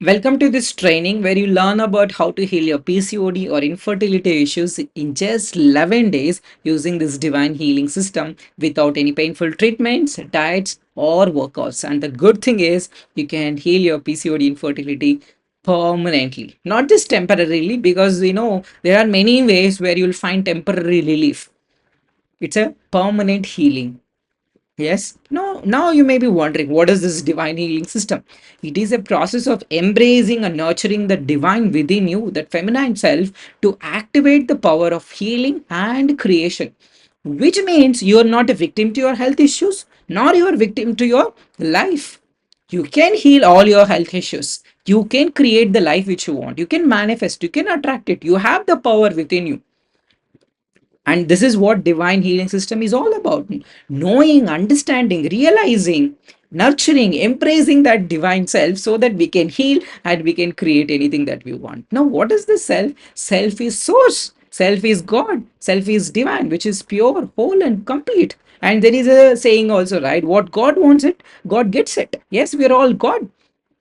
Welcome to this training where you learn about how to heal your PCOD or infertility issues in just 11 days using this divine healing system without any painful treatments, diets, or workouts. And the good thing is, you can heal your PCOD infertility permanently, not just temporarily, because there are many ways where you'll find temporary relief. It's a permanent healing. Yes. No, now you may be wondering, what is this divine healing system? It is a process of embracing and nurturing the divine within you, that feminine self, to activate the power of healing and creation, which means you are not a victim to your health issues, nor you are victim to your life. You can heal all your health issues. You can create the life which you want. You can manifest. You can attract it. You have the power within you. And this is what divine healing system is all about: knowing, understanding, realizing, nurturing, embracing that divine self so that we can heal and we can create anything that we want. Now, what is the self? Self is source, self is God, self is divine, which is pure, whole, and complete. And there is a saying also, right? What God wants it, God gets it. Yes, we are all God.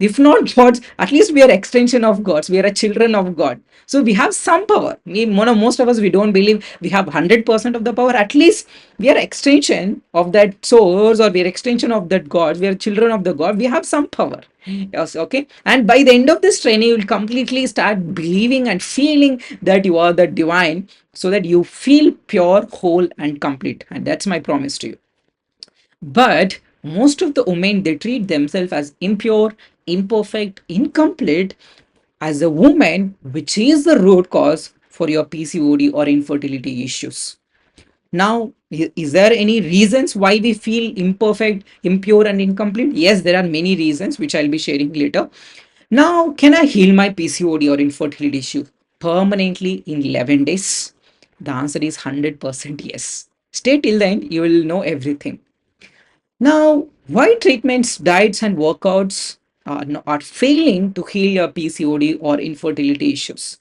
If not gods, at least we are extension of gods. We are a children of God. So we have some power. Most of us, we don't believe we have 100% of the power. At least we are extension of that source, or we are extension of that God. We are children of the God. We have some power. Yes, okay. And by the end of this training, you will completely start believing and feeling that you are the divine, so that you feel pure, whole, and complete. And that's my promise to you. But most of the women, they treat themselves as impure, imperfect, incomplete as a woman, which is the root cause for your PCOD or infertility issues. Now, is there any reasons why we feel imperfect, impure, and incomplete? Yes, there are many reasons which I'll be sharing later. Now, can I heal my PCOD or infertility issue permanently in 11 days? The answer is 100% yes. Stay till the end, you will know everything. Now, why treatments, diets, and workouts are failing to heal your PCOD or infertility issues?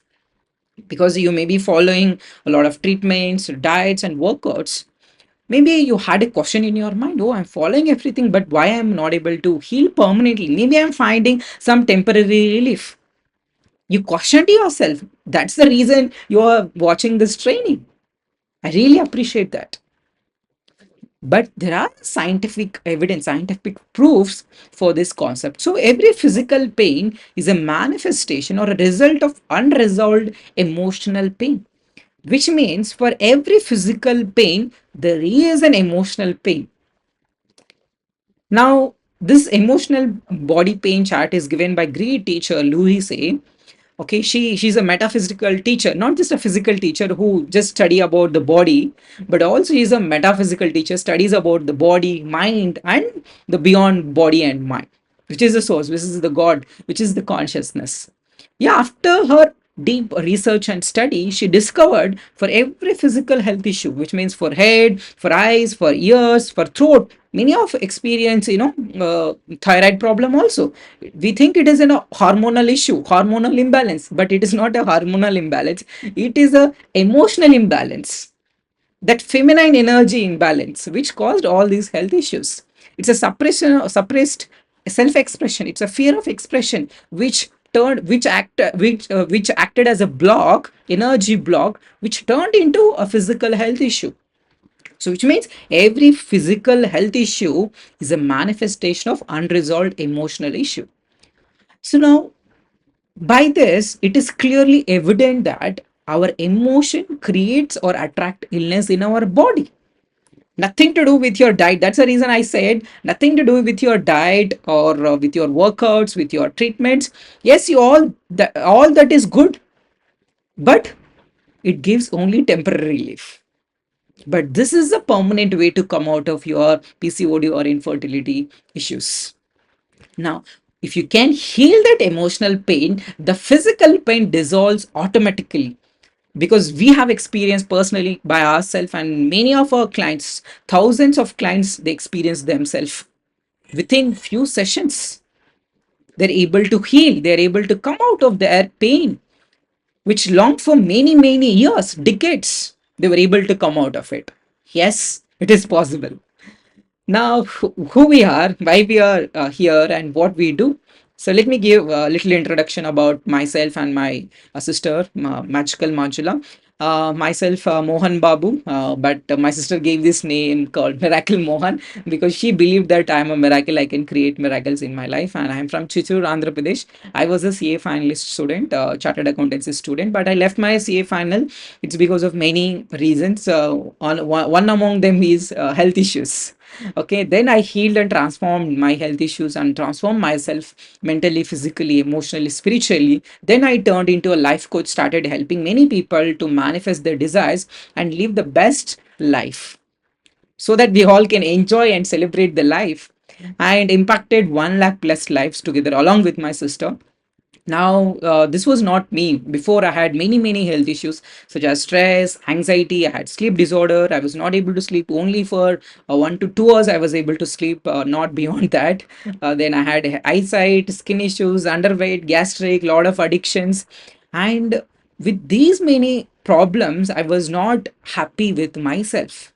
Because you may be following a lot of treatments, diets, and workouts. Maybe you had a question in your mind, oh, I'm following everything, but why I'm not able to heal permanently? Maybe I'm finding some temporary relief. You questioned yourself. That's the reason you are watching this training. I really appreciate that. But there are scientific evidence, scientific proofs for this concept. So every physical pain is a manifestation or a result of unresolved emotional pain, which means for every physical pain there is an emotional pain. Now, this emotional body pain chart is given by great teacher Louise. Okay, she's a metaphysical teacher, not just a physical teacher who just study about the body, but also is a metaphysical teacher, studies about the body, mind, and the beyond body and mind, which is the source, which is the God, which is the consciousness. Yeah, after her deep research and study, she discovered for every physical health issue, which means for head, for eyes, for ears, for throat, many of experience, thyroid problem also. We think it is a hormonal issue, hormonal imbalance, but it is not a hormonal imbalance. It is a emotional imbalance, that feminine energy imbalance, which caused all these health issues. It's a suppressed self-expression. It's a fear of expression, which acted as a block, energy block, which turned into a physical health issue. So, which means every physical health issue is a manifestation of unresolved emotional issue. So now, by this, it is clearly evident that our emotion creates or attract illness in our body. Nothing to do with your diet. That's the reason I said nothing to do with your diet, or with your workouts, with your treatments. Yes, all that is good, but it gives only temporary relief. But this is a permanent way to come out of your PCOD or infertility issues. Now, if you can heal that emotional pain, the physical pain dissolves automatically, because we have experienced personally by ourselves, and many of our clients, thousands of clients, they experience themselves within few sessions. They're able to heal, they're able to come out of their pain, which longed for many, many years, decades. They were able to come out of it. Yes, it is possible. Now, who we are, why we are here, and what we do. So let me give a little introduction about myself and my sister, Magical Manjula. Myself, Mohan Babu, but my sister gave this name called Miracle Mohan because she believed that I am a miracle. I can create miracles in my life, and I am from Chitur, Andhra Pradesh. I was a CA finalist student, chartered accountancy student, but I left my CA final. It's because of many reasons. One among them is health issues. Okay, then I healed and transformed my health issues and transformed myself mentally, physically, emotionally, spiritually. Then I turned into a life coach, started helping many people to manifest their desires and live the best life so that we all can enjoy and celebrate the life, and impacted 1 lakh plus lives together along with my sister. Now, this was not me. Before, I had many health issues such as stress, anxiety. I had sleep disorder. I was not able to sleep only for 1 to 2 hours. I was able to sleep, not beyond that. Then I had eyesight, skin issues, underweight, gastric, lot of addictions, and with these many problems, I was not happy with myself.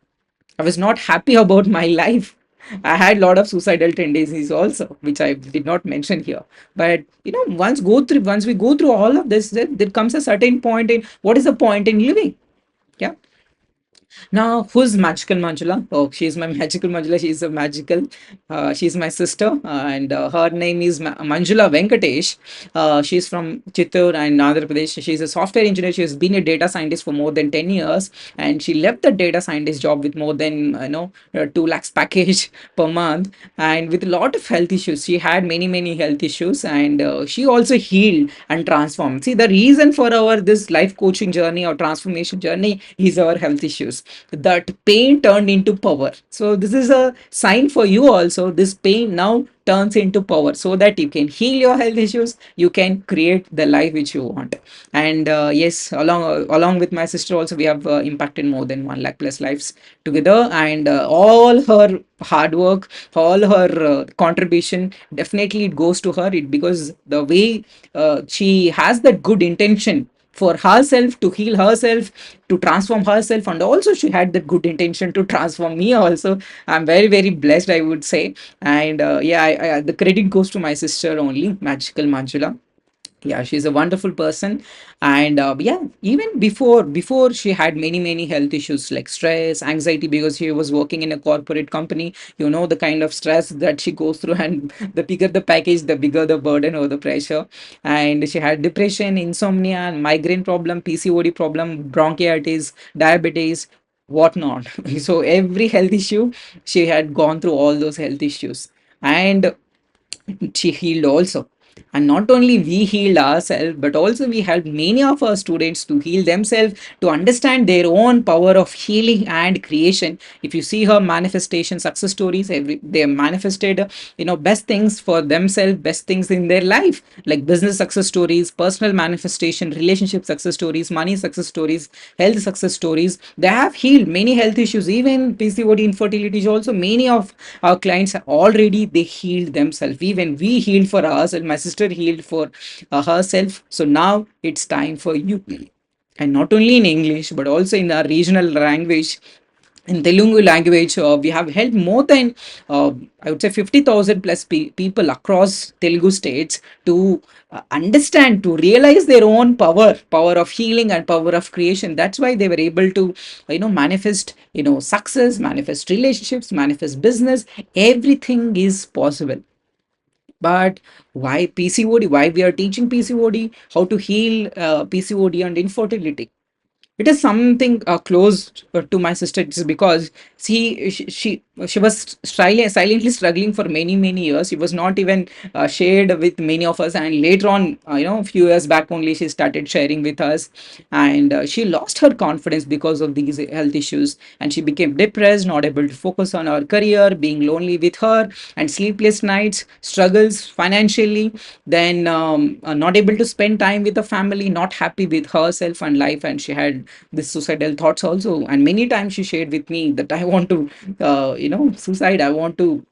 I was not happy about my life. I had a lot of suicidal tendencies also, which I did not mention here. But once we go through all of this, there comes a certain point in what is the point in living? Yeah. Now, who's Magical Manjula? Oh, she's my Magical Manjula. She's a magical. She's my sister, and her name is Manjula Venkatesh. She's from Chittor and Andhra Pradesh. She's a software engineer. She has been a data scientist for more than 10 years, and she left the data scientist job with more than 2 lakhs package per month, and with a lot of health issues. She had many health issues, and she also healed and transformed. See, the reason for our this life coaching journey or transformation journey is our health issues. That pain turned into power. So this is a sign for you also. This pain now turns into power so that you can heal your health issues, you can create the life which you want. And yes, along with my sister also, we have impacted more than 1 lakh plus lives together, and all her hard work, all her contribution, definitely it goes to her. It because the way she has that good intention for herself, to heal herself, to transform herself, and also she had that good intention to transform me also. I'm very blessed, I would say. And yeah, the credit goes to my sister only, Magical Manjula. Yeah, she's a wonderful person. And yeah, even before she had many health issues like stress, anxiety, because she was working in a corporate company. You know the kind of stress that she goes through, and the bigger the package, the bigger the burden or the pressure. And she had depression, insomnia, and migraine problem, PCOD problem, bronchitis, diabetes, whatnot. So every health issue, she had gone through all those health issues. And she healed also. And not only we healed ourselves, but also we helped many of our students to heal themselves, to understand their own power of healing and creation. If you see her manifestation success stories, they manifested best things for themselves, best things in their life, like business success stories, personal manifestation, relationship success stories, money success stories, health success stories. They have healed many health issues, even PCOD, infertility is also. Many of our clients already they healed themselves. Even we healed for ourselves. My sister healed for herself. So now it's time for you. And not only in English, but also in our regional language. In Telugu language, we have helped more than, I would say, 50,000 plus people across Telugu states to understand, to realize their own power of healing and power of creation. That's why they were able to, manifest, success, manifest relationships, manifest business. Everything is possible. But why PCOD? Why we are teaching PCOD? How to heal PCOD and infertility? It is something close to my sister. It's because she was silently struggling for many years. She was not even shared with many of us, and later on, a few years back only, she started sharing with us. And she lost her confidence because of these health issues, and she became depressed, not able to focus on her career, being lonely with her, and sleepless nights, struggles financially, then not able to spend time with the family, not happy with herself and life. And she had this suicidal thoughts also, and many times she shared with me that I want to suicide, I want to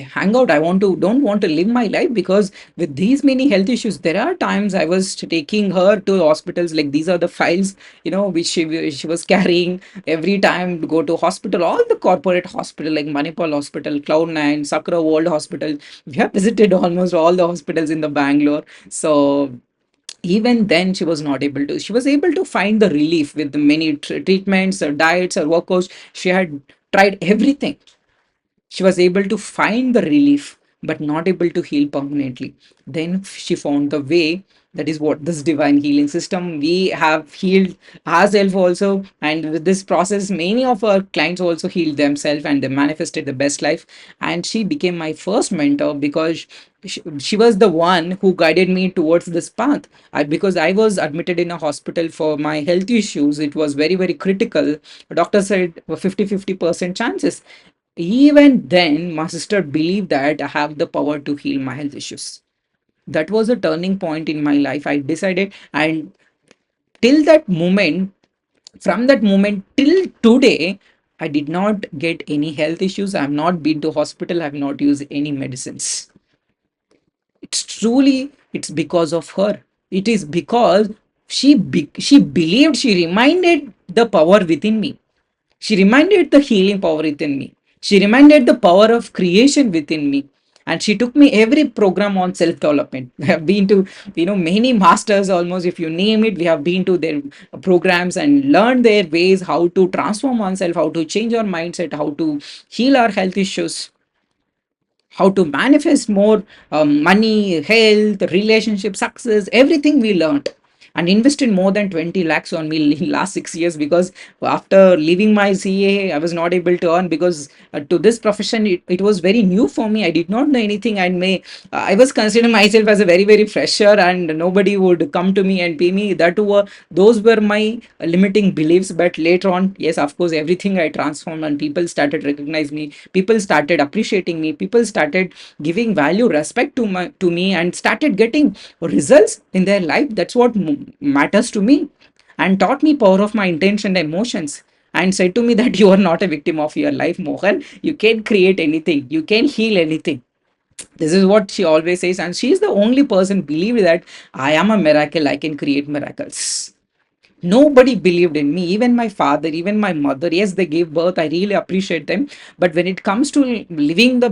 hang out. I don't want to live my life, because with these many health issues, there are times I was taking her to hospitals. Like, these are the files, which she was carrying every time to go to hospital, all the corporate hospital like Manipal Hospital, Cloud9, Sakura World Hospital. We have visited almost all the hospitals in the Bangalore. So even then she was not able to, she was able to find the relief with the many treatments or diets or workouts. She had tried everything. She was able to find the relief, but not able to heal permanently. Then she found the way. That is what this divine healing system. We have healed ourselves also. And with this process, many of our clients also healed themselves and they manifested the best life. And she became my first mentor because she was the one who guided me towards this path. Because I was admitted in a hospital for my health issues. It was very, very critical. The doctor said 50-50% chances. Even then, my sister believed that I have the power to heal my health issues. That was a turning point in my life. I decided, and till that moment, from that moment till today, I did not get any health issues. I have not been to hospital. I have not used any medicines. It's because of her. It is because she believed, she reminded the power within me. She reminded the healing power within me. She reminded the power of creation within me. And she took me every program on self development. We have been to, many masters almost, if you name it, we have been to their programs and learned their ways, how to transform oneself, how to change our mindset, how to heal our health issues, how to manifest more money, health, relationship, success, everything we learned. And invested more than 20 lakhs on me in last 6 years, because after leaving my CA, I was not able to earn, because to this profession, it was very new for me. I did not know anything, and I was considering myself as a very, very fresher, and nobody would come to me and pay me. Those were my limiting beliefs. But later on, yes, of course, everything I transformed, and people started recognizing me, people started appreciating me, people started giving value, respect to me, and started getting results in their life. That's what matters to me. And taught me power of my intention and emotions, and said to me that you are not a victim of your life, Mohan. You can create anything, you can heal anything. This is what she always says, and she is the only person believe that I am a miracle, I can create miracles. Nobody believed in me, even my father, even my mother. Yes, they gave birth, I really appreciate them. But when it comes to living the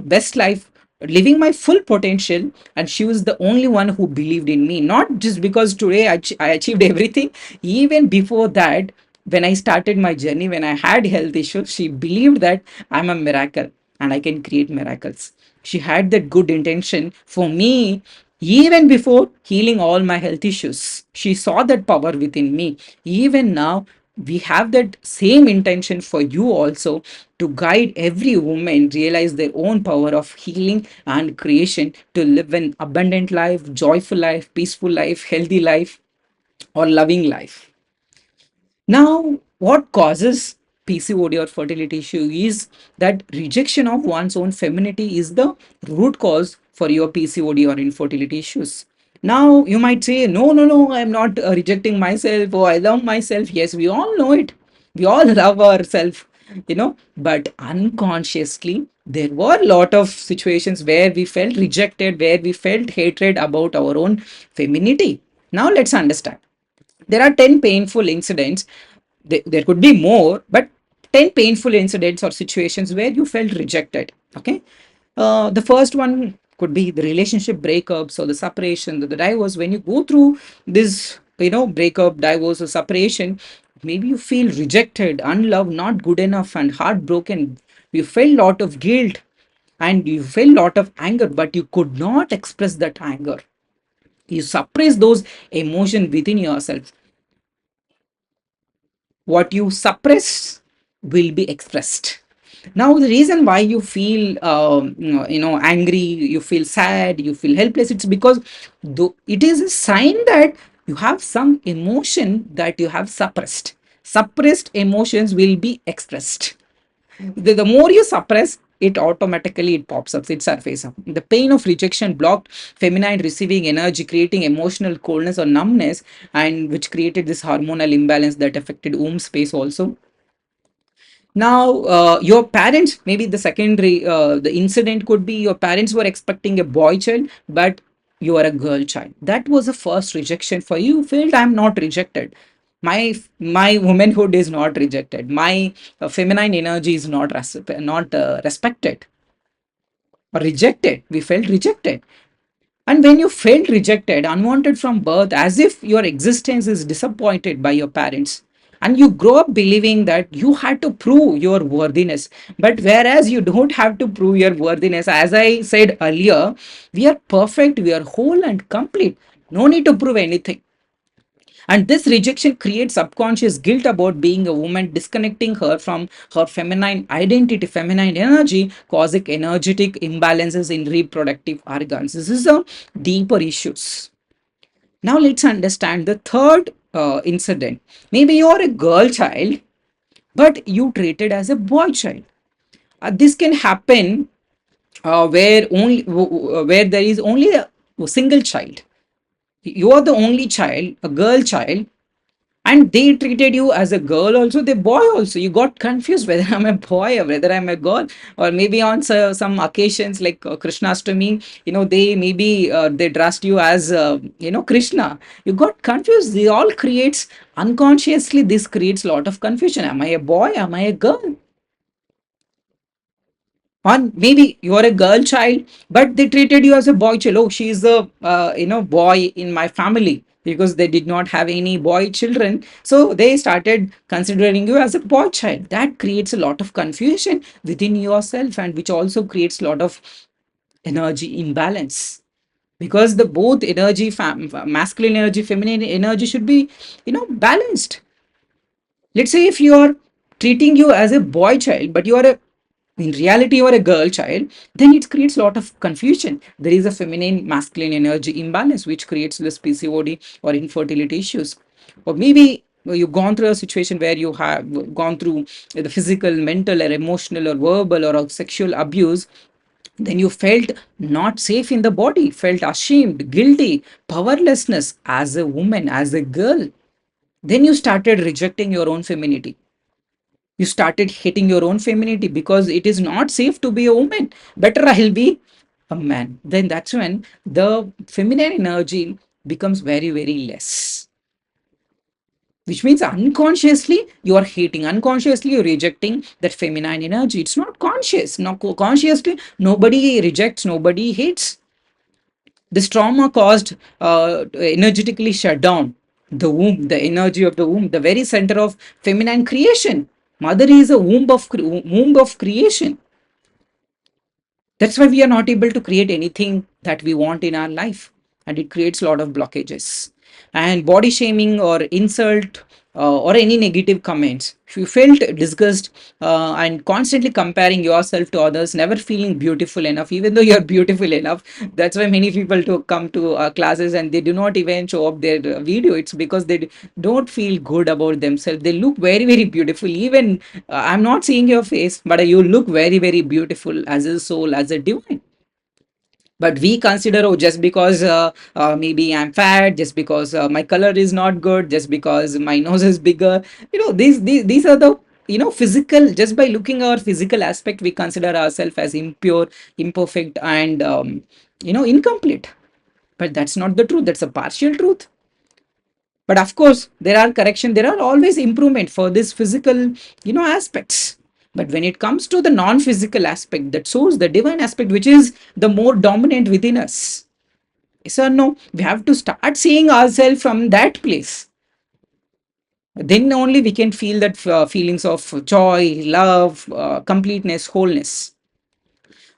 best life, living my full potential, and she was the only one who believed in me. Not just because today I achieved everything. Even before that, when I started my journey, when I had health issues, she believed that I'm a miracle and I can create miracles. She had that good intention for me even before healing all my health issues. She saw that power within me. Even now, we have that same intention for you also, to guide every woman realize their own power of healing and creation, to live an abundant life, joyful life, peaceful life, healthy life, or loving life. Now, what causes PCOD or fertility issue is that rejection of one's own femininity is the root cause for your PCOD or infertility issues. Now, you might say, no, no, no, I'm not rejecting myself, or I love myself. Yes, we all know it. We all love ourselves, but unconsciously, there were a lot of situations where we felt rejected, where we felt hatred about our own femininity. Now, let's understand. There are 10 painful incidents. There could be more, but 10 painful incidents or situations where you felt rejected. Okay. The first one could be the relationship breakups or the separation, the divorce. When you go through this, breakup, divorce, or separation, maybe you feel rejected, unloved, not good enough, and heartbroken. You felt a lot of guilt and you felt a lot of anger, but you could not express that anger. You suppress those emotions within yourself. What you suppress will be expressed. Now, the reason why you feel angry, you feel sad, you feel helpless, it's because it is a sign that you have some emotion that you have suppressed. Suppressed emotions will be expressed. The more you suppress it, automatically it pops up, it surfaces up. The pain of rejection blocked feminine receiving energy, creating emotional coldness or numbness, and which created this hormonal imbalance that affected womb space also. Now, your parents, maybe the secondary, the incident could be your parents were expecting a boy child, but you are a girl child. That was the first rejection for you. You felt I'm not rejected. My womanhood is not rejected. My feminine energy is not respected or rejected. We felt rejected. And when you felt rejected, unwanted from birth, as if your existence is disappointed by your parents, and you grow up believing that you had to prove your worthiness. But whereas you don't have to prove your worthiness, as I said earlier, we are perfect, we are whole and complete. No need to prove anything. And this rejection creates subconscious guilt about being a woman, disconnecting her from her feminine identity, feminine energy, causing energetic imbalances in reproductive organs. This is a deeper issues. Now let's understand the third incident. Maybe you're a girl child, but you treated as a boy child. This can happen where there is only a single child. You are the only child, a girl child, and they treated you as a girl also, the boy also. You got confused whether I'm a boy or whether I'm a girl. Or maybe on some occasions like krishnastami, they maybe they dressed you as krishna. You got confused. They all creates unconsciously, this creates a lot of confusion. Am I a boy, am I a girl? Or maybe you are a girl child, but they treated you as a boy child. Oh, she is the boy in my family, because they did not have any boy children, so they started considering you as a boy child. That creates a lot of confusion within yourself, and which also creates a lot of energy imbalance, because the both energy, masculine energy, feminine energy should be balanced. Let's say if you are treating you as a boy child, but you are a in reality you are a girl child, then it creates a lot of confusion. There is a feminine masculine energy imbalance, which creates this PCOD or infertility issues. Or maybe you've gone through a situation where you have gone through the physical, mental, or emotional, or verbal, or sexual abuse. Then you felt not safe in the body, felt ashamed, guilty, powerlessness as a woman, as a girl. Then you started rejecting your own femininity. You started hating your own femininity because it is not safe to be a woman. Better I'll be a man. Then that's when the feminine energy becomes very, very less. Which means unconsciously you are hating, unconsciously you're rejecting that feminine energy. It's not conscious. Not consciously, nobody rejects, nobody hates. This trauma caused energetically shut down the womb, the energy of the womb, the very center of feminine creation. Mother is a womb of creation. That's why we are not able to create anything that we want in our life, and it creates a lot of blockages. And body shaming or insult or any negative comments, if you felt disgust and constantly comparing yourself to others, never feeling beautiful enough even though you're beautiful enough. That's why many people to come to classes and they do not even show up their video. It's because they don't feel good about themselves. They look very, very beautiful. Even I'm not seeing your face, but you look very, very beautiful as a soul, as a divine. But we consider, oh, just because maybe I'm fat, just because my color is not good, just because my nose is bigger, these are the physical. Just by looking our physical aspect, we consider ourselves as impure, imperfect, and incomplete. But that's not the truth. That's a partial truth. But of course there are correction, there are always improvement for this physical aspects. But when it comes to the non-physical aspect, that shows the divine aspect, which is the more dominant within us, yes or no, we have to start seeing ourselves from that place. Then only we can feel that feelings of joy, love, completeness, wholeness.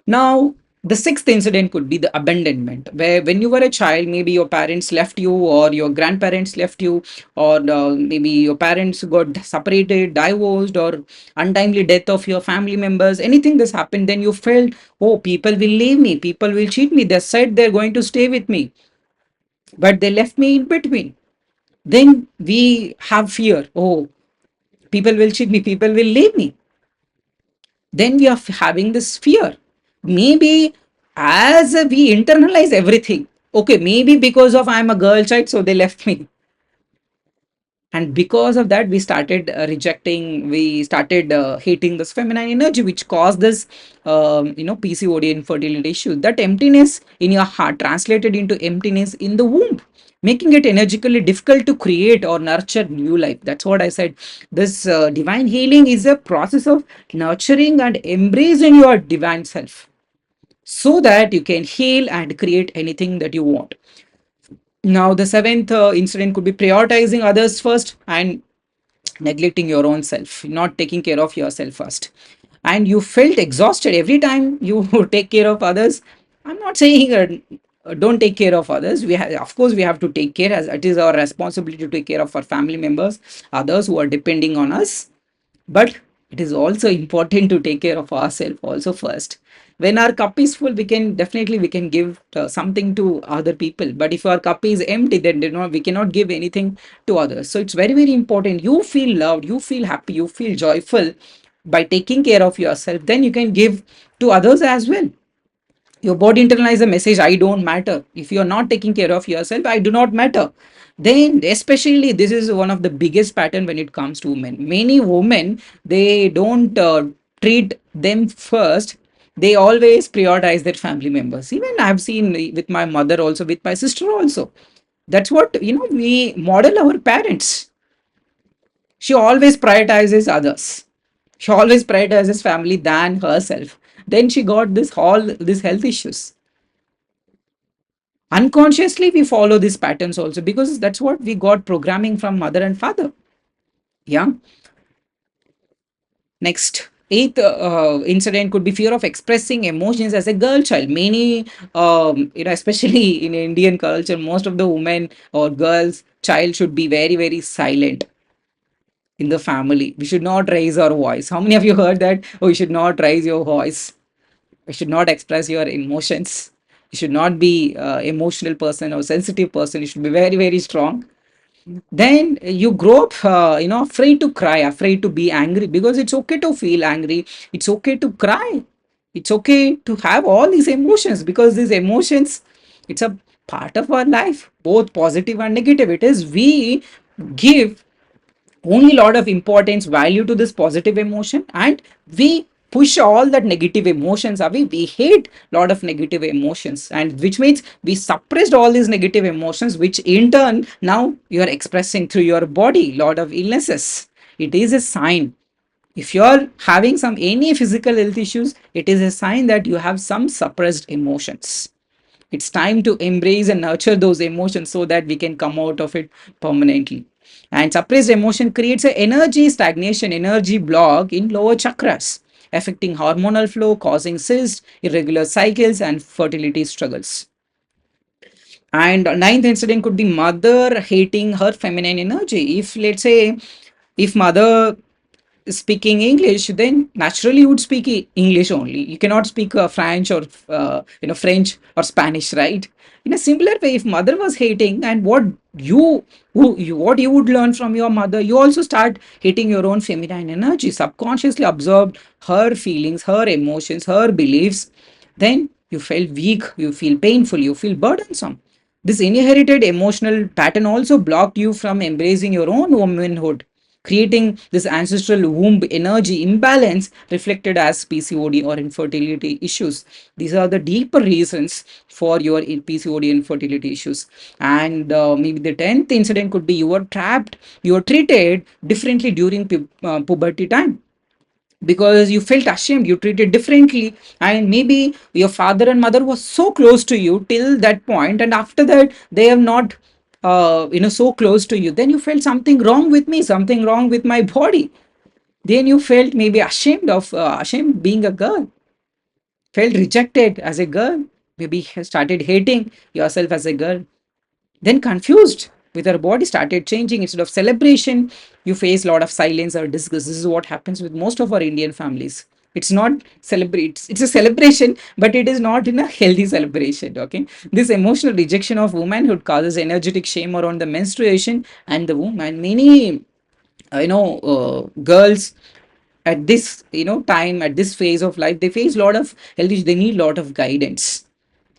Now, the sixth incident could be the abandonment, where when you were a child, maybe your parents left you, or your grandparents left you, or maybe your parents got separated, divorced, or untimely death of your family members. Anything this happened, then you felt, oh, people will leave me, people will cheat me. They said they're going to stay with me, but they left me in between. Then we have fear. Oh, people will cheat me, people will leave me. Then we are having this fear. Maybe as we internalize everything, okay, maybe because of I'm a girl child, so they left me. And because of that, we started rejecting, we started hating this feminine energy, which caused this PCOD infertility issue. That emptiness in your heart translated into emptiness in the womb, making it energically difficult to create or nurture new life. That's what I said. This divine healing is a process of nurturing and embracing your divine self, so that you can heal and create anything that you want. Now, the seventh incident could be prioritizing others first and neglecting your own self, not taking care of yourself first. And you felt exhausted every time you take care of others. I'm not saying don't take care of others. Of course, we have to take care, as it is our responsibility to take care of our family members, others who are depending on us. But it is also important to take care of ourselves also first. When our cup is full, we can definitely, we can give something to other people. But if our cup is empty, then we cannot give anything to others. So it's very, very important. You feel loved, you feel happy, you feel joyful by taking care of yourself. Then you can give to others as well. Your body internalize a message, I don't matter. If you're not taking care of yourself, I do not matter. Then especially this is one of the biggest pattern when it comes to women. Many women, they don't treat them first. They always prioritize their family members. Even I've seen with my mother, also with my sister also. That's what, we model our parents. She always prioritizes others. She always prioritizes family than herself. Then she got this all these health issues. Unconsciously we follow these patterns also, because that's what we got programming from mother and father. Yeah. Next, eighth incident could be fear of expressing emotions as a girl child. Many especially in Indian culture, most of the women or girls child should be very, very silent in the family. We should not raise our voice. How many of you heard that? Oh, you should not raise your voice, you should not express your emotions, you should not be emotional person or sensitive person, you should be very, very strong. Then you grow up afraid to cry, afraid to be angry, because it's okay to feel angry, it's okay to cry, it's okay to have all these emotions, because these emotions, it's a part of our life, both positive and negative. It is we give only lot of importance value to this positive emotion, and we push all that negative emotions away. We hate lot of negative emotions, and which means we suppressed all these negative emotions, which in turn now you are expressing through your body lot of illnesses. It is a sign. If you're having some any physical health issues, it is a sign that you have some suppressed emotions. It's time to embrace and nurture those emotions so that we can come out of it permanently. And suppressed emotion creates an energy stagnation, energy block in lower chakras, affecting hormonal flow, causing cysts, irregular cycles, and fertility struggles. And ninth incident could be mother hating her feminine energy. If, let's say, if mother speaking English, then naturally you would speak English only. You cannot speak French or French or Spanish, right? In a similar way, if mother was hating, and what you would learn from your mother, you also start hating your own feminine energy. Subconsciously absorbed her feelings, her emotions, her beliefs. Then you feel weak, you feel painful, you feel burdensome. This inherited emotional pattern also blocked you from embracing your own womanhood, creating this ancestral womb energy imbalance reflected as PCOD or infertility issues. These are the deeper reasons for your PCOD infertility issues. And maybe the 10th incident could be you were trapped, you were treated differently during puberty time, because you felt ashamed, you treated differently, and maybe your father and mother was so close to you till that point, and after that they have not so close to you. Then you felt something wrong with me, something wrong with my body. Then you felt maybe ashamed being a girl, felt rejected as a girl, maybe started hating yourself as a girl. Then confused with her body started changing. Instead of celebration, you face a lot of silence or disgust. This is what happens with most of our Indian families. It's not celebrate, it's a celebration, but it is not in a healthy celebration. Okay. This emotional rejection of womanhood causes energetic shame around the menstruation and the womb. And many girls at this time, at this phase of life, they face a lot of health issues. They need a lot of guidance,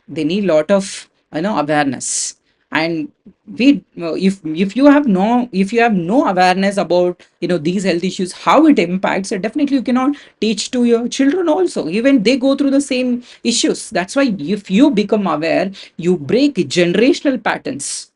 they need a lot of awareness. And we if you have no, if you have no awareness about, these health issues, how it impacts, definitely you cannot teach to your children also, even they go through the same issues. That's why if you become aware, you break generational patterns,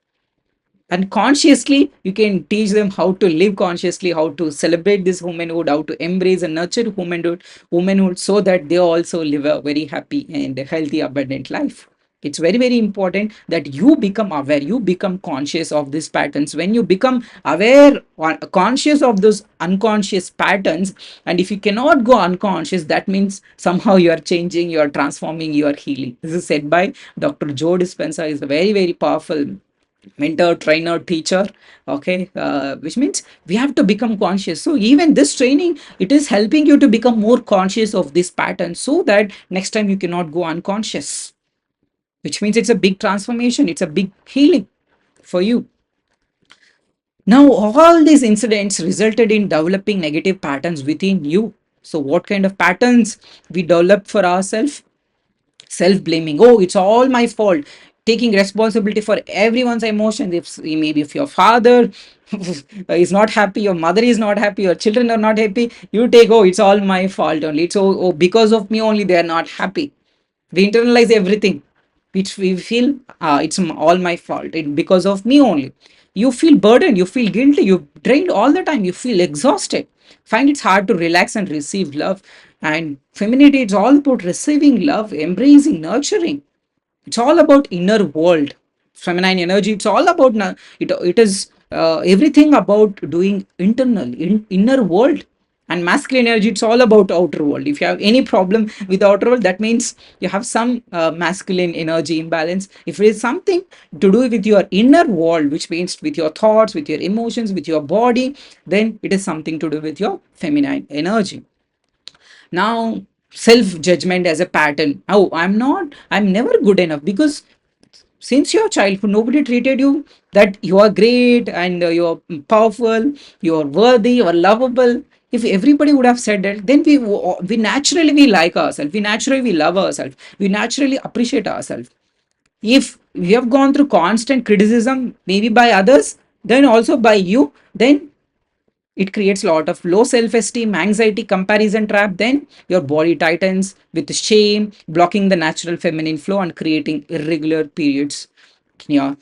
and consciously you can teach them how to live consciously, how to celebrate this womanhood, how to embrace and nurture womanhood, so that they also live a very happy and healthy abundant life. It's very very important that you become aware, you become conscious of these patterns. When you become aware or conscious of those unconscious patterns, and if you cannot go unconscious, that means somehow you are changing, you are transforming, you are healing. This is said by Dr. Joe Dispenza. Is a very very powerful mentor, trainer, teacher. Okay, which means we have to become conscious. So even this training, it is helping you to become more conscious of this pattern, so that next time you cannot go unconscious, which means it's a big transformation, it's a big healing for you. Now all these incidents resulted in developing negative patterns within you. So what kind of patterns we develop for ourselves? Self-blaming. Oh, it's all my fault. Taking responsibility for everyone's emotions. If maybe if your father is not happy, your mother is not happy, your children are not happy, you take, oh, it's all my fault only. It's, oh, because of me only they are not happy. We internalize everything, which we feel, it's all my fault, because of me only. You feel burdened, you feel guilty, you drained all the time, you feel exhausted, find it's hard to relax and receive love. And femininity, it's all about receiving love, embracing, nurturing. It's all about inner world. Feminine energy, it's all about it is everything about doing internal, inner world. And masculine energy, it's all about outer world. If you have any problem with outer world, that means you have some masculine energy imbalance. If it is something to do with your inner world, which means with your thoughts, with your emotions, with your body, then it is something to do with your feminine energy. Now, self judgment as a pattern. Oh, I'm never good enough, because since your childhood nobody treated you that you are great, and you're powerful, you're worthy, you're lovable. If everybody would have said that, then we naturally we like ourselves, we naturally we love ourselves, we naturally appreciate ourselves. If we have gone through constant criticism, maybe by others, then also by you, then it creates a lot of low self-esteem, anxiety, comparison trap. Then your body tightens with shame, blocking the natural feminine flow and creating irregular periods in your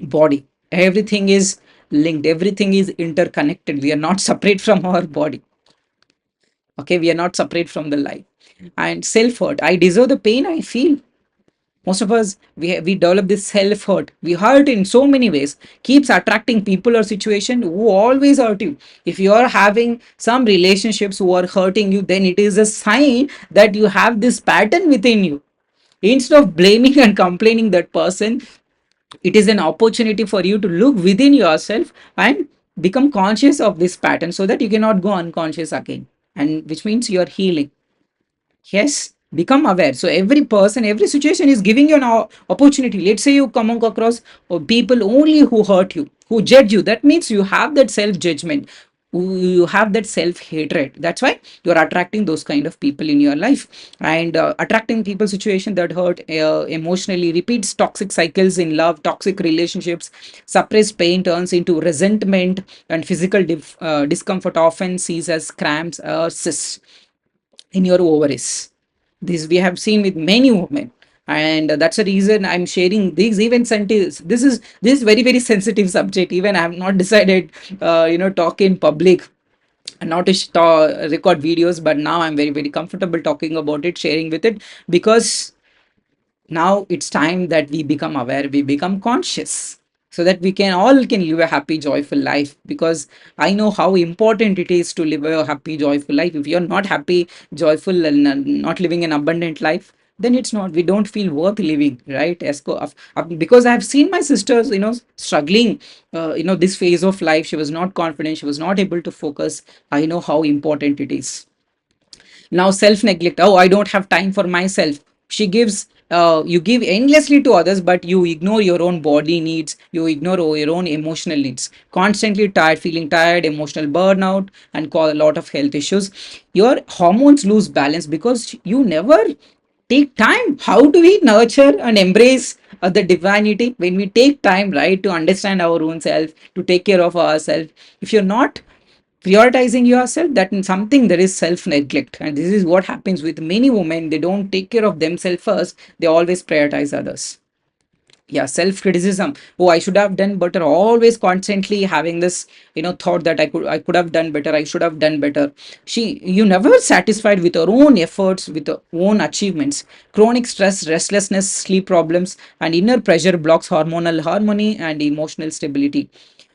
body. Everything is linked, everything is interconnected. We are not separate from our body. Okay, we are not separate from the life. And self-hurt. I deserve the pain I feel. Most of us, we develop this self hurt. We hurt in so many ways, keeps attracting people or situation who always hurt you. If you are having some relationships who are hurting you, then it is a sign that you have this pattern within you. Instead of blaming and complaining that person, it is an opportunity for you to look within yourself and become conscious of this pattern, so that you cannot go unconscious again, and which means you are healing. Yes, become aware. So every person, every situation is giving you an opportunity. Let's say you come across people only who hurt you, who judge you. That means you have that self judgment. You have that self hatred. That's why you are attracting those kind of people in your life, and attracting people situation that hurt emotionally repeats toxic cycles in love, toxic relationships. Suppressed pain turns into resentment, and physical discomfort often sees as cramps or cysts in your ovaries. This we have seen with many women, and that's the reason I'm sharing these events. And this is very very sensitive subject. Even I have not decided, talk in public and not to record videos, but now I'm very very comfortable talking about it, sharing with it, because now it's time that we become aware, we become conscious, so that we can all can live a happy joyful life. Because I know how important it is to live a happy joyful life. If you're not happy, joyful, and not living an abundant life, then it's not, we don't feel worth living, right? Because I've seen my sisters, struggling, this phase of life. She was not confident, she was not able to focus. I know how important it is. Now self neglect. Oh, I don't have time for myself. She gives, you give endlessly to others, but you ignore your own body needs, you ignore your own emotional needs. Constantly tired, feeling tired, emotional burnout, and cause a lot of health issues. Your hormones lose balance because you never take time. How do we nurture and embrace the divinity, when we take time, right, to understand our own self, to take care of ourselves. If you're not prioritizing yourself, that is something, there is self neglect, and this is what happens with many women. They don't take care of themselves first, they always prioritize others. Yeah, self criticism. Oh, I should have done better, always constantly having this, thought that I could have done better, I should have done better. You never satisfied with your own efforts, with your own achievements. Chronic stress, restlessness, sleep problems, and inner pressure blocks hormonal harmony and emotional stability.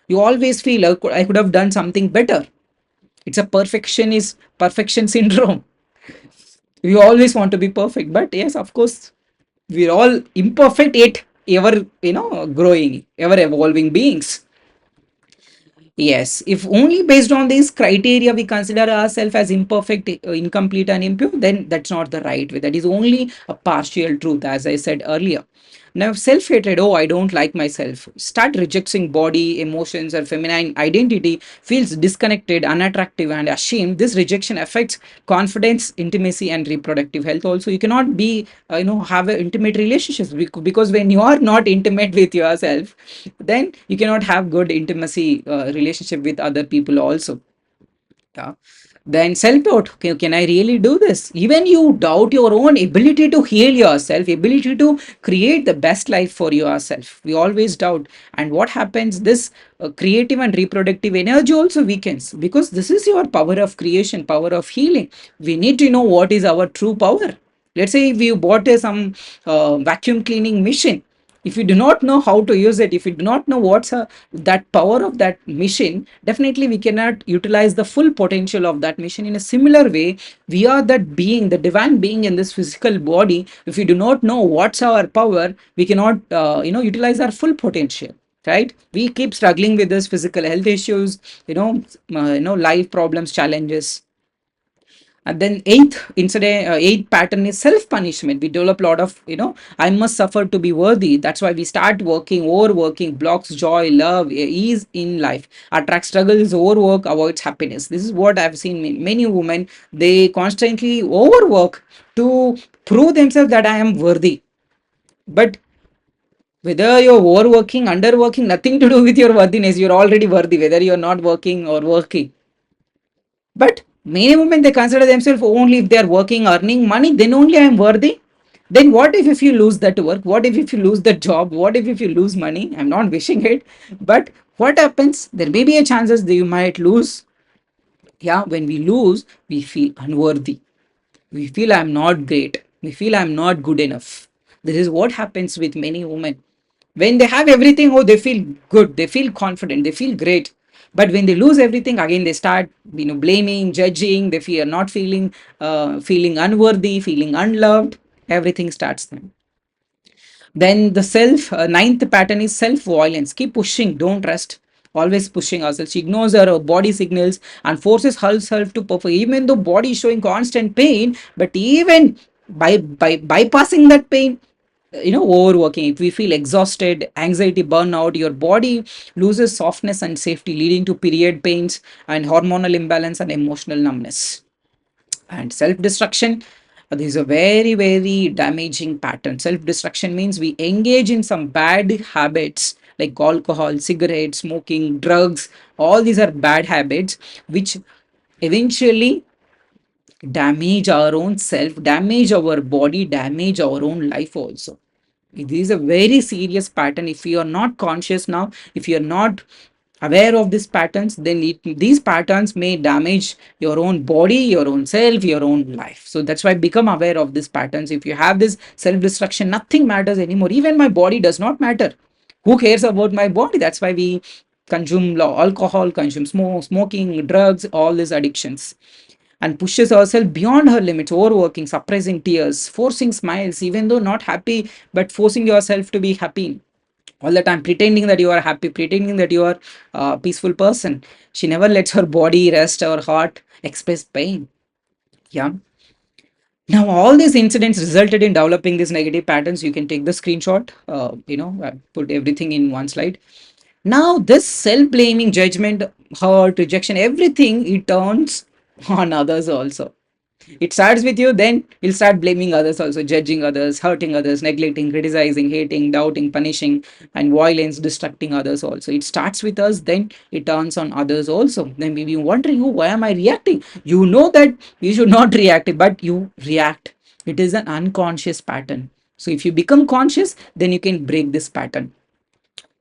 You always feel I could have done something better. It's a perfection syndrome. We always want to be perfect, but yes, of course, we're all imperfect yet ever, growing, ever evolving beings. Yes, if only based on these criteria we consider ourselves as imperfect, incomplete, and impure, then that's not the right way. That is only a partial truth, as I said earlier. Now, self hatred, oh, I don't like myself. Start rejecting body, emotions, or feminine identity, feels disconnected, unattractive, and ashamed. This rejection affects confidence, intimacy, and reproductive health. Also, you cannot be, have an intimate relationships, because when you are not intimate with yourself, then you cannot have good intimacy relationship with other people also. Yeah. Then self doubt. Can I really do this? Even you doubt your own ability to heal yourself, ability to create the best life for yourself. We always doubt. And what happens? This creative and reproductive energy also weakens, because this is your power of creation, power of healing. We need to know what is our true power. Let's say if you bought some vacuum cleaning machine, if you do not know how to use it, if you do not know what's that power of that machine, definitely we cannot utilize the full potential of that machine. In a similar way, we are that being, the divine being in this physical body. If we do not know what's our power, we cannot utilize our full potential, right? We keep struggling with this physical health issues, life problems, challenges. And then eighth pattern is self punishment. We develop a lot of, I must suffer to be worthy. That's why we start working, overworking, blocks joy, love, ease in life. Attract struggles, overwork avoids happiness. This is what I've seen in many women. They constantly overwork to prove themselves that I am worthy. But whether you're overworking, underworking, nothing to do with your worthiness. You're already worthy, whether you're not working or working. But many women, they consider themselves only if they are working, earning money, then only I am worthy. Then what if you lose that work? What if you lose that job? What if you lose money? I'm not wishing it. But what happens? There may be a chances that you might lose. Yeah, when we lose, we feel unworthy. We feel I'm not great. We feel I'm not good enough. This is what happens with many women. When they have everything, oh, they feel good, they feel confident, they feel great. But when they lose everything, again they start, blaming, judging. They feel not feeling unworthy, feeling unloved. Everything starts then. Then the ninth pattern is self violence. Keep pushing, don't rest. Always pushing ourselves. She ignores her body signals and forces herself to perform, even though body is showing constant pain. But even by bypassing that pain, overworking, if we feel exhausted, anxiety, burnout, your body loses softness and safety, leading to period pains and hormonal imbalance and emotional numbness. And self destruction, this is a very, very damaging pattern. Self destruction means we engage in some bad habits like alcohol, cigarettes, smoking, drugs. All these are bad habits which eventually damage our own self, damage our body, damage our own life also. This is a very serious pattern. If you are not conscious now, if you are not aware of these patterns, then these patterns may damage your own body, your own self, your own life. So that's why become aware of these patterns. If you have this self-destruction, nothing matters anymore. Even my body does not matter. Who cares about my body? That's why we consume alcohol, consume smoking, drugs, all these addictions, and pushes herself beyond her limits, overworking, suppressing tears, forcing smiles, even though not happy, but forcing yourself to be happy all the time, pretending that you are happy, pretending that you are a peaceful person. She never lets her body rest, her heart express pain. Yeah. Now, all these incidents resulted in developing these negative patterns. You can take the screenshot, I put everything in one slide. Now, this self blaming, judgment, hurt, rejection, everything, it turns on others also. It starts with you, then you'll start blaming others also, judging others, hurting others, neglecting, criticizing, hating, doubting, punishing, and violence, distracting others also. It starts with us, then it turns on others also. Then maybe you're wondering, oh, why am I reacting? You know that you should not react, but you react. It is an unconscious pattern. So if you become conscious, then you can break this pattern.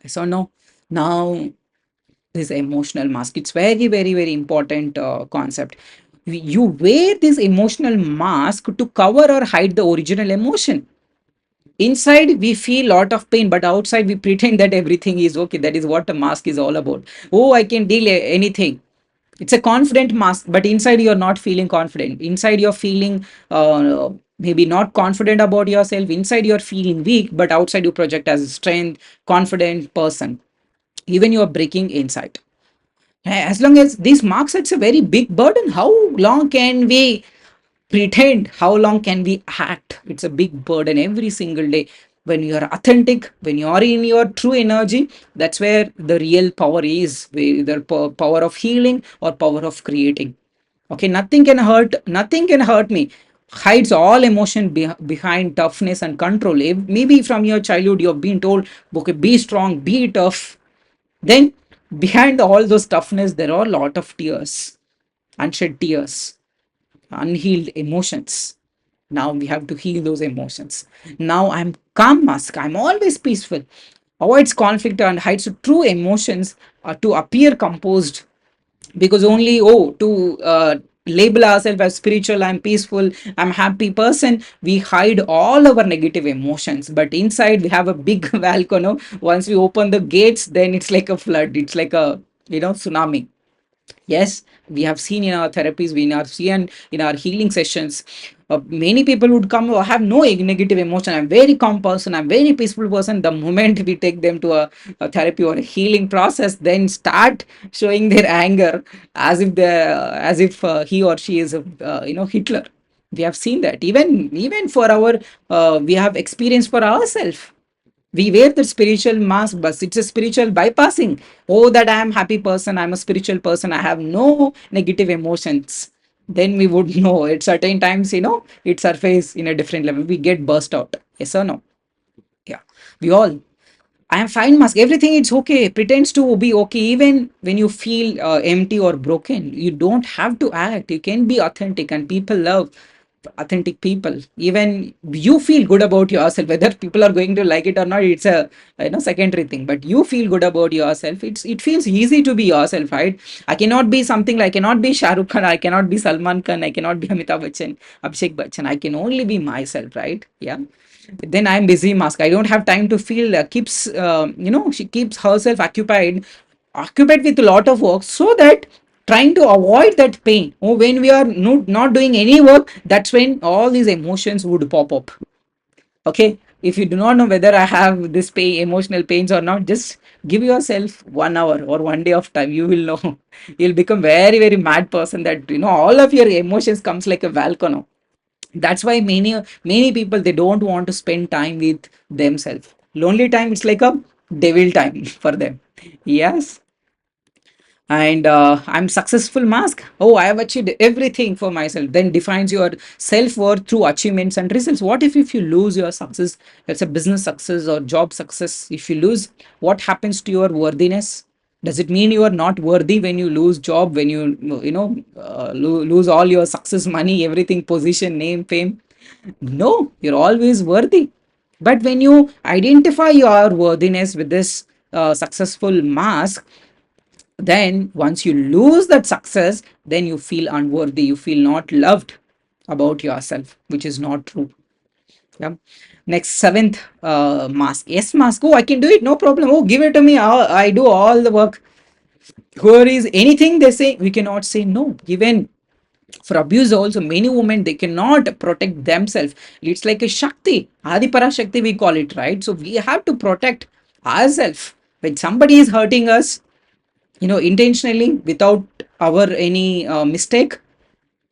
So no, now this emotional mask, it's very very very important concept. You wear this emotional mask to cover or hide the original emotion. Inside we feel lot of pain, but outside we pretend that everything is okay. That is what the mask is all about. Oh, I can deal anything. It's a confident mask, but inside you're not feeling confident. Inside you're feeling maybe not confident about yourself. Inside you're feeling weak, but outside you project as a strength, confident person. Even you're breaking inside. As long as these marks, it's a very big burden. How long can we pretend? How long can we act? It's a big burden every single day. When you are authentic, when you are in your true energy, that's where the real power is, either power of healing or power of creating. Okay, nothing can hurt me. Hides all emotion behind toughness and control. Maybe from your childhood you've been told, okay, be strong, be tough. Then behind all those toughness, there are a lot of tears, unshed tears, unhealed emotions. Now we have to heal those emotions. Now I'm calm mask. I'm always peaceful. Avoids conflict and hides true emotions to appear composed. Because only, oh, to label ourselves as spiritual, I'm peaceful, I'm happy person, we hide all our negative emotions. But inside we have a big volcano. Once we open the gates, then it's like a flood. It's like a, tsunami. Yes, we have seen in our therapies, we have seen in our healing sessions, many people would come who have no negative emotion. I'm very calm person, I'm very peaceful person. The moment we take them to a therapy or a healing process, then start showing their anger as if he or she is Hitler. We have seen that. Even for our we have experienced for ourselves. We wear the spiritual mask, but it's a spiritual bypassing. Oh, that I am happy person, I'm a spiritual person, I have no negative emotions. Then we would know at certain times, it surface in a different level. We get burst out. Yes or no? Yeah. We all. I am fine mask. Everything is okay. Pretends to be okay. Even when you feel empty or broken, you don't have to act. You can be authentic, and people love authentic people. Even you feel good about yourself. Whether people are going to like it or not, it's a secondary thing. But you feel good about yourself. It feels easy to be yourself, right? I cannot be something like, I cannot be Shah Rukh Khan. I cannot be Salman Khan. I cannot be Amitabh Bachchan, Abhishek Bachchan. I can only be myself, right? Yeah. Then I'm busy mask. I don't have time to feel. She keeps herself occupied with a lot of work, so that trying to avoid that pain. Oh, when we are not doing any work, that's when all these emotions would pop up. Okay, if you do not know whether I have this pain, emotional pains or not, just give yourself 1 hour or one day of time. You will know. You'll become very very mad person. That all of your emotions comes like a volcano. That's why many people, they don't want to spend time with themselves. Lonely time, it's like a devil time for them. Yes. And I'm successful mask. Oh, I have achieved everything for myself. Then defines your self-worth through achievements and results. What if you lose your success? It's a business success or job success. If you lose, what happens to your worthiness? Does it mean you are not worthy when you lose job, when lose all your success, money, everything, position, name, fame? No, you're always worthy. But when you identify your worthiness with this successful mask, then once you lose that success, then you feel unworthy, you feel not loved about yourself, which is not true. Yeah. Next, seventh mask. Yes, mask. Oh, I can do it, no problem. Oh, give it to me. I do all the work. Whoever is anything they say, we cannot say no. Even for abuse also, many women, they cannot protect themselves. It's like a shakti, adipara shakti we call it, right? So we have to protect ourselves. When somebody is hurting us, intentionally, without our any mistake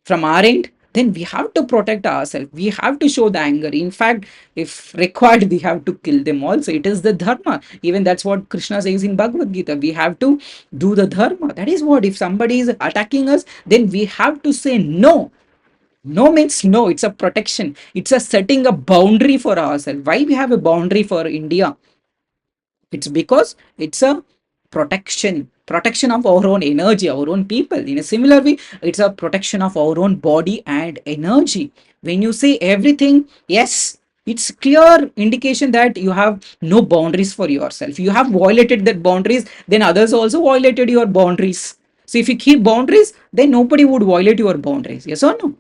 from our end, then we have to protect ourselves. We have to show the anger. In fact, if required, we have to kill them also. It is the dharma. Even that's what Krishna says in Bhagavad Gita. We have to do the dharma. That is what, if somebody is attacking us, then we have to say no. No means no, it's a protection. It's a setting a boundary for ourselves. Why we have a boundary for India? It's because it's a protection of our own energy, our own people. In a similar way, it's a protection of our own body and energy. When you say everything, yes, it's clear indication that you have no boundaries for yourself. You have violated that boundaries, then others also violated your boundaries. So if you keep boundaries, then nobody would violate your boundaries. Yes or no?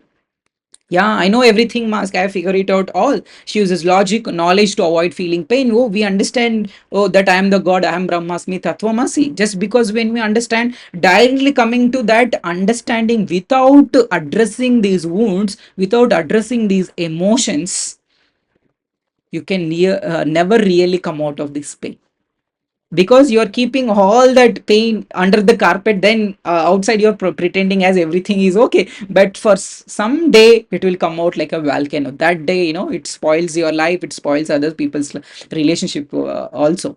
Yeah, I know everything, Mask. I figure it out all. She uses logic, knowledge to avoid feeling pain. Oh, we understand, oh, that I am the God, I am Brahmasmi Tattvamasi. Just because when we understand, directly coming to that understanding without addressing these wounds, without addressing these emotions, you can never really come out of this pain, because you're keeping all that pain under the carpet. Then outside you're pretending as everything is okay, but for some day it will come out like a volcano. That day, it spoils your life, it spoils other people's relationship also.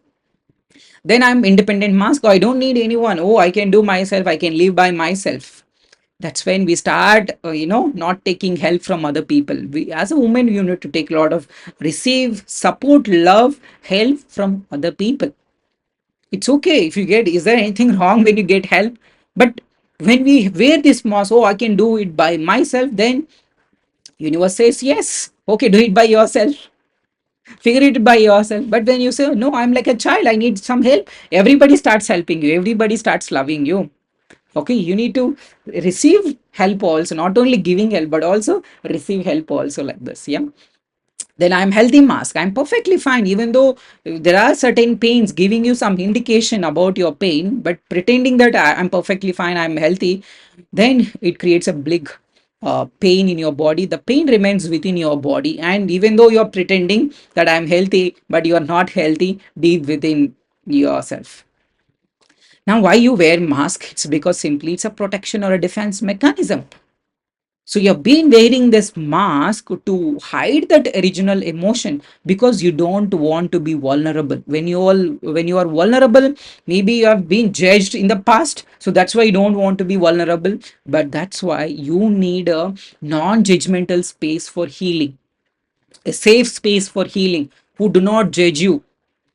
Then I'm independent, mask. I don't need anyone. Oh, I can do myself, I can live by myself. That's when we start not taking help from other people. We, as a woman, you need to take a lot of receive support, love, help from other people. It's okay if you get, is there anything wrong when you get help? But when we wear this mask, oh, I can do it by myself, then universe says yes, okay, do it by yourself, figure it by yourself. But when you say no, I'm like a child, I need some help, everybody starts helping you, everybody starts loving you. Okay, you need to receive help also, not only giving help but also receive help also, like this. Yeah, then I'm healthy, mask, I'm perfectly fine, even though there are certain pains giving you some indication about your pain, but pretending that I'm perfectly fine, I'm healthy, then it creates a big pain in your body. The pain remains within your body, and even though you're pretending that I'm healthy, but you are not healthy deep within yourself. Now, why you wear mask? It's because simply it's a protection or a defense mechanism. So you've been wearing this mask to hide that original emotion because you don't want to be vulnerable. When you are vulnerable, maybe you have been judged in the past, so that's why you don't want to be vulnerable. But that's why you need a non-judgmental space for healing, a safe space for healing, who do not judge you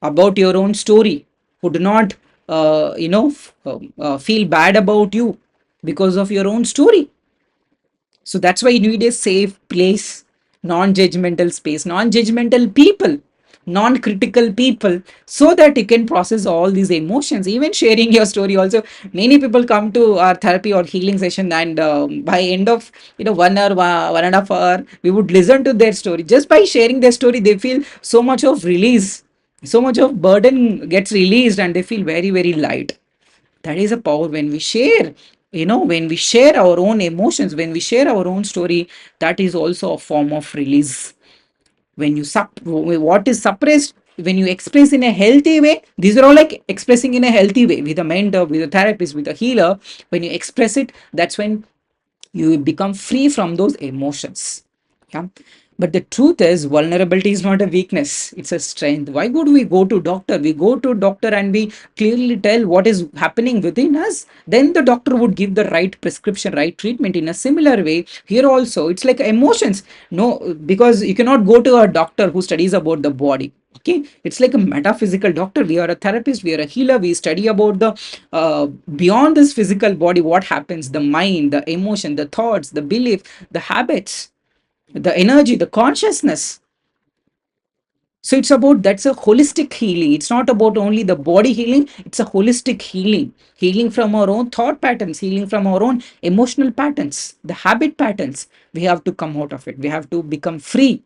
about your own story, who do not feel bad about you because of your own story. So that's why you need a safe place, non-judgmental space, non-judgmental people, non-critical people, so that you can process all these emotions. Even sharing your story also, many people come to our therapy or healing session, and by end of 1 hour, 1.5 hour, we would listen to their story. Just by sharing their story, they feel so much of release, so much of burden gets released, and they feel very, very light. That is a power when we share, when we share our own emotions, when we share our own story. That is also a form of release. When you what is suppressed, when you express in a healthy way, these are all like expressing in a healthy way with a mentor, with a therapist, with a healer. When you express it, that's when you become free from those emotions. Yeah, but the truth is vulnerability is not a weakness, it's a strength. Why would we go to doctor? We go to doctor and we clearly tell what is happening within us, then the doctor would give the right prescription, right treatment. In a similar way here also, it's like emotions. No, because you cannot go to a doctor who studies about the body. Okay, it's like a metaphysical doctor. We are a therapist, we are a healer, we study about the beyond this physical body, what happens, the mind, the emotion, the thoughts, the belief, the habits, the energy, the consciousness. So it's about, that's a holistic healing. It's not about only the body healing, it's a holistic healing. Healing from our own thought patterns, healing from our own emotional patterns, the habit patterns. We have to come out of it, we have to become free.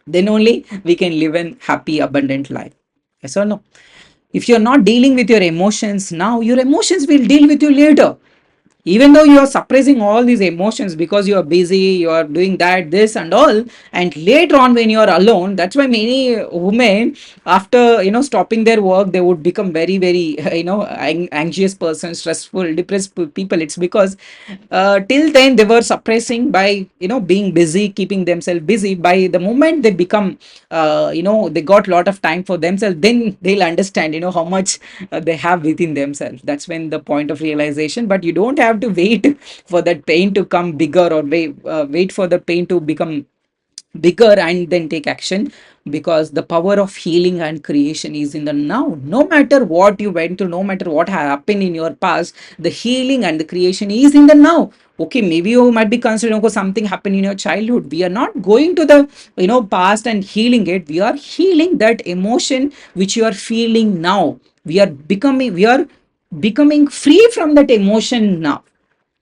Then only we can live an happy, abundant life. Yes or no? If you're not dealing with your emotions now, your emotions will deal with you later. Even though you are suppressing all these emotions because you are busy, you are doing that, this and all, and later on when you are alone, that's why many women, after stopping their work, they would become very, very anxious person, stressful, depressed people. It's because till then they were suppressing by being busy, keeping themselves busy. By the moment they become they got a lot of time for themselves, then they'll understand how much they have within themselves. That's when the point of realization. But you don't have have to wait for that pain to come bigger, or wait for the pain to become bigger and then take action, because the power of healing and creation is in the now. No matter what you went through, no matter what happened in your past, the healing and the creation is in the now. Okay, maybe you might be considering, okay, something happened in your childhood. We are not going to the past and healing it. We are healing that emotion which you are feeling now. We are becoming free from that emotion now.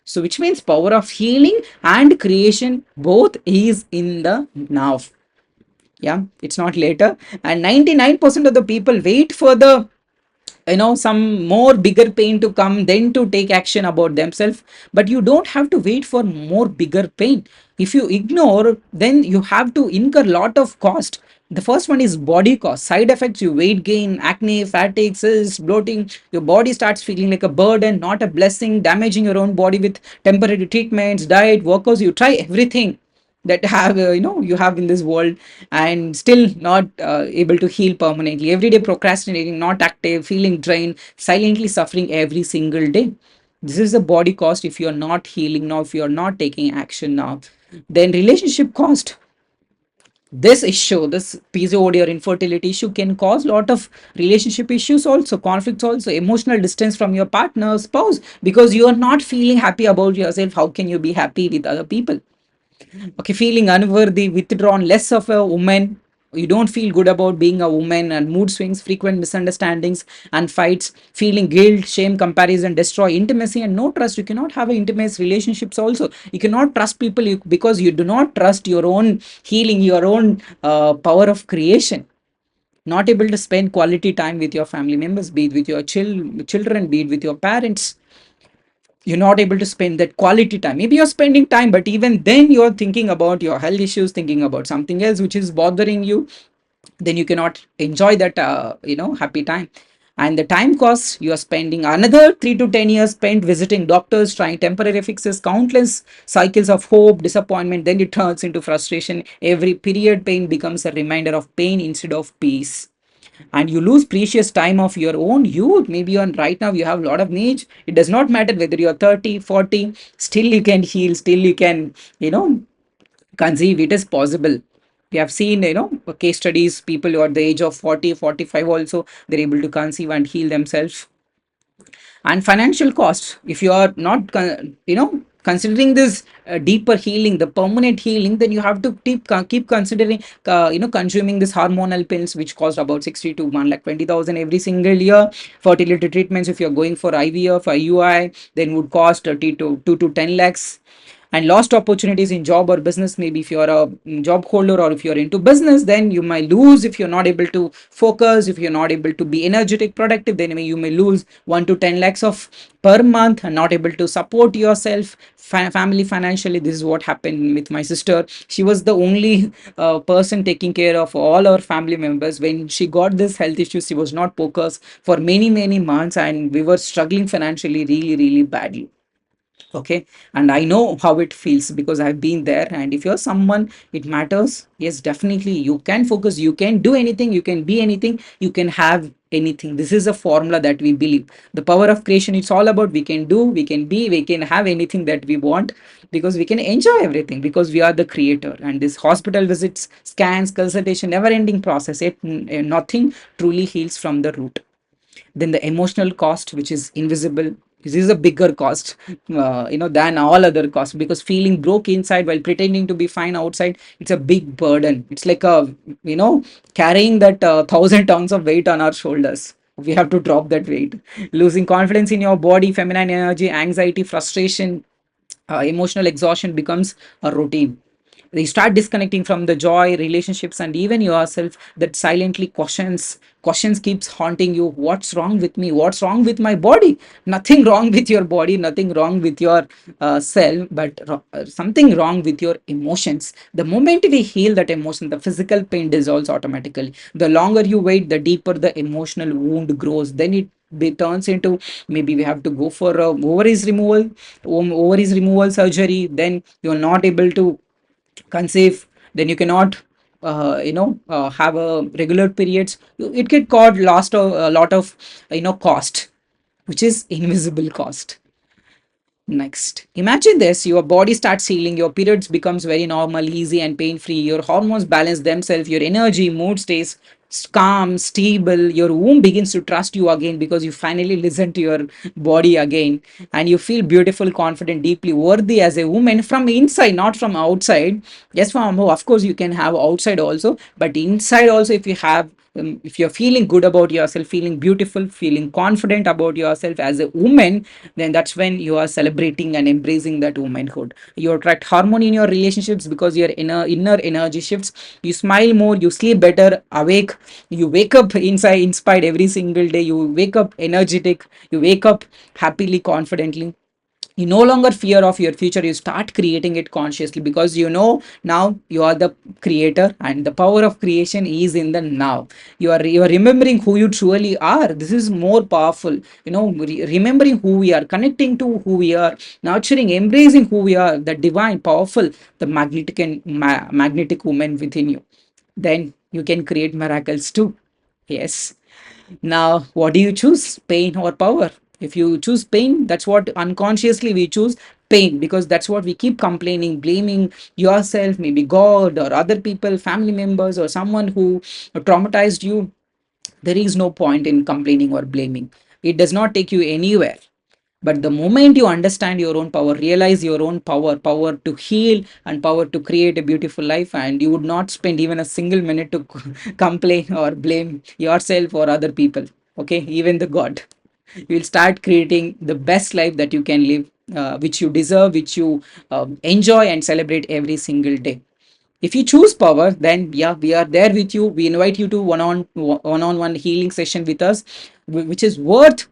So, which means power of healing and creation both is in the now. Yeah, it's not later. And 99% of the people wait for the some more bigger pain to come, then to take action about themselves. But you don't have to wait for more bigger pain. If you ignore, then you have to incur lot of cost. The first one is body cost, side effects: you weight gain, acne, fatigue, cysts, bloating. Your body starts feeling like a burden, not a blessing, damaging your own body with temporary treatments, diet, workouts. You try everything that have you have in this world, and still not able to heal permanently. Every day procrastinating, not active, feeling drained, silently suffering every single day. This is the body cost if you're not healing now, if you're not taking action now. Then relationship cost. This issue, this PCOD or infertility issue, can cause a lot of relationship issues, also conflicts, also emotional distance from your partner, spouse, because you are not feeling happy about yourself. How can you be happy with other people? Okay, feeling unworthy, withdrawn, less of a woman. You don't feel good about being a woman, and mood swings, frequent misunderstandings and fights, feeling guilt, shame, comparison, destroy intimacy and no trust. You cannot have intimate relationships also. You cannot trust people because you do not trust your own healing, your own power of creation. Not able to spend quality time with your family members, be it with your children, be it with your parents. You're not able to spend that quality time. Maybe you're spending time, but even then you're thinking about your health issues, thinking about something else which is bothering you. Then you cannot enjoy that happy time. And the time costs, you are spending another 3 to 10 years spent visiting doctors, trying temporary fixes, countless cycles of hope, disappointment. Then it turns into frustration. Every period pain becomes a reminder of pain instead of peace, and you lose precious time of your own youth. Maybe on right now you have a lot of age. It does not matter whether you're 30, 40, still you can heal, still you can conceive. It is possible. We have seen case studies, people who are the age of 40, 45 also, they're able to conceive and heal themselves. And financial costs, if you are not considering this deeper healing, the permanent healing, then you have to keep considering consuming this hormonal pills, which cost about 60 to 1,20,000 every single year. Fertility treatments, if you're going for IVF, IUI, then would cost 30 to 2 to 10 lakhs. And lost opportunities in job or business. Maybe if you're a job holder or if you're into business, then you might lose. If you're not able to focus, if you're not able to be energetic, productive, then you may lose 1 to 10 lakhs of per month, and not able to support yourself, family financially. This is what happened with my sister. She was the only person taking care of all our family members. When she got this health issue, she was not focused for many months, and we were struggling financially really badly. Okay, and I know how it feels because I've been there. And if you're someone it matters, yes, definitely you can focus, you can do anything, you can be anything, you can have anything. This is a formula that we believe. The power of creation, it's all about we can do, we can be, we can have anything that we want, because we can enjoy everything, because we are the creator. And this hospital visits, scans, consultation, never ending process, it nothing truly heals from the root. Then the emotional cost, which is invisible. This is a bigger cost than all other costs, because feeling broke inside while pretending to be fine outside, it's a big burden. It's like a carrying that 1,000 tons of weight on our shoulders. We have to drop that weight. Losing confidence in your body, feminine energy, anxiety, frustration, emotional exhaustion becomes a routine. You start disconnecting from the joy, relationships, and even yourself. That silently questions keeps haunting you. What's wrong with me? What's wrong with my body? Nothing wrong with your body, nothing wrong with your self, but something wrong with your emotions. The moment we heal that emotion, the physical pain dissolves automatically. The longer you wait, the deeper the emotional wound grows. Then it turns into, maybe we have to go for a ovaries removal surgery. Then you're not able to conceive. Then you cannot have a regular periods. It could cause a lot of cost, which is invisible cost. Next, imagine this: your body starts healing, your periods becomes very normal, easy and pain free, your hormones balance themselves, your energy, mood stays calm, stable, your womb begins to trust you again because you finally listen to your body again, and you feel beautiful, confident, deeply worthy as a woman from inside, not from outside. Yes, from of course you can have outside also, but inside also, if you have if you're feeling good about yourself, feeling beautiful, feeling confident about yourself as a woman, then that's when you are celebrating and embracing that womanhood. You attract harmony in your relationships because your inner energy shifts. You smile more, you sleep better, awake, you wake up inside inspired every single day, you wake up energetic, you wake up happily, confidently. You no longer fear of your future, you start creating it consciously because you know now you are the creator, and the power of creation is in the now. You are remembering who you truly are. This is more powerful, remembering who we are, connecting to who we are, nurturing, embracing who we are, the divine, powerful, the magnetic and magnetic woman within you. Then you can create miracles too. Yes. Now, what do you choose? Pain or power? If you choose pain, that's what unconsciously we choose, pain, because that's what we keep complaining, blaming yourself, maybe God or other people, family members, or someone who traumatized you. There is no point in complaining or blaming. It does not take you anywhere. But the moment you understand your own power, realize your own power, power to heal and power to create a beautiful life, and you would not spend even a single minute to complain or blame yourself or other people. Okay, even the God. You will start creating the best life that you can live, which you deserve, which you enjoy and celebrate every single day. If you choose power, then yeah, we are there with you. We invite you to one-on-one healing session with us, which is worth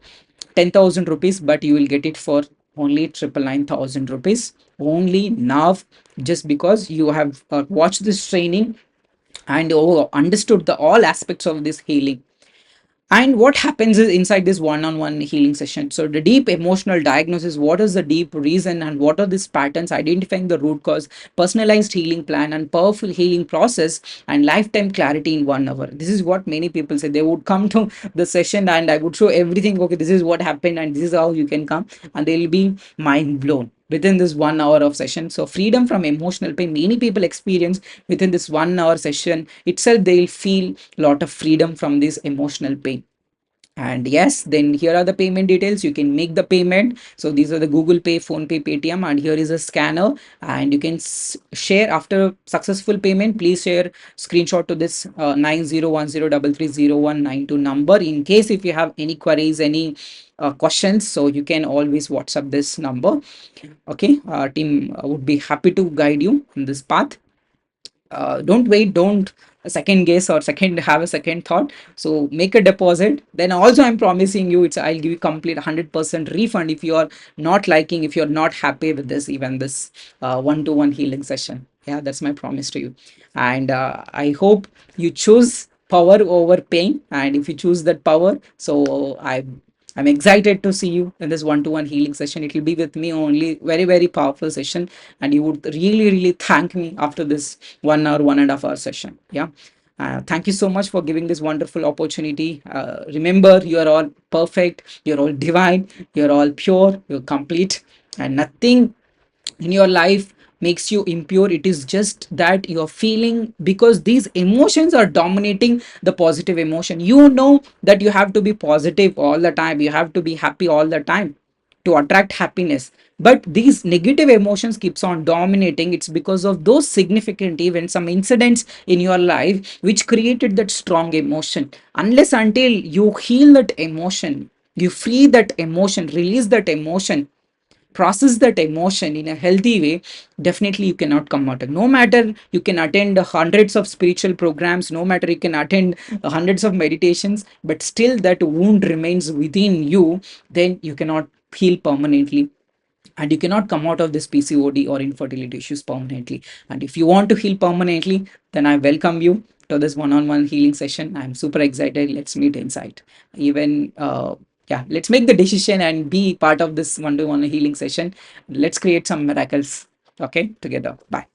10,000 rupees, but you will get it for only 999,000 rupees only now, just because you have watched this training and understood the all aspects of this healing. And what happens is inside this one-on-one healing session. So the deep emotional diagnosis, what is the deep reason and what are these patterns, identifying the root cause, personalized healing plan and powerful healing process, and lifetime clarity in 1 hour. This is what many people say. They would come to the session and I would show everything. Okay, this is what happened and this is how you can come, and they'll be mind blown within this 1 hour of session. So freedom from emotional pain, many people experience within this 1 hour session itself, they'll feel a lot of freedom from this emotional pain. And yes, then here are the payment details. You can make the payment. So these are the Google Pay, Phone Pay, Paytm, and here is a scanner. And you can share after successful payment. Please share screenshot to this 9010330192 number in case if you have any queries, any questions. So you can always WhatsApp this number. Okay, team would be happy to guide you on this path. Don't wait, don't second guess or second have a second thought. So make a deposit. Then also I'm promising you, it's I'll give you complete 100% refund if you are not liking, if you're not happy with this, even this one-to-one healing session. Yeah, that's my promise to you. And I hope you choose power over pain, and if you choose that power, so I'm excited to see you in this one-to-one healing session. It will be with me only, very, very powerful session. And you would really, really thank me after this 1 hour, 1.5 hour session. Yeah. Thank you so much for giving this wonderful opportunity. Remember, you are all perfect, you're all divine, you're all pure, you're complete, and nothing in your life makes you impure. It is just that you're feeling, because these emotions are dominating the positive emotion. You know that you have to be positive all the time, you have to be happy all the time to attract happiness, but these negative emotions keeps on dominating. It's because of those significant events, some incidents in your life which created that strong emotion. Unless until you heal that emotion, you free that emotion, release that emotion, process that emotion in a healthy way, definitely you cannot come out. No matter you can attend hundreds of spiritual programs, no matter you can attend hundreds of meditations, but still that wound remains within you, then you cannot heal permanently, and you cannot come out of this PCOD or infertility issues permanently. And if you want to heal permanently, then I welcome you to this one-on-one healing session. I'm super excited. Let's meet inside. Even yeah, let's make the decision and be part of this one-to-one healing session. Let's create some miracles. Okay, together. Bye.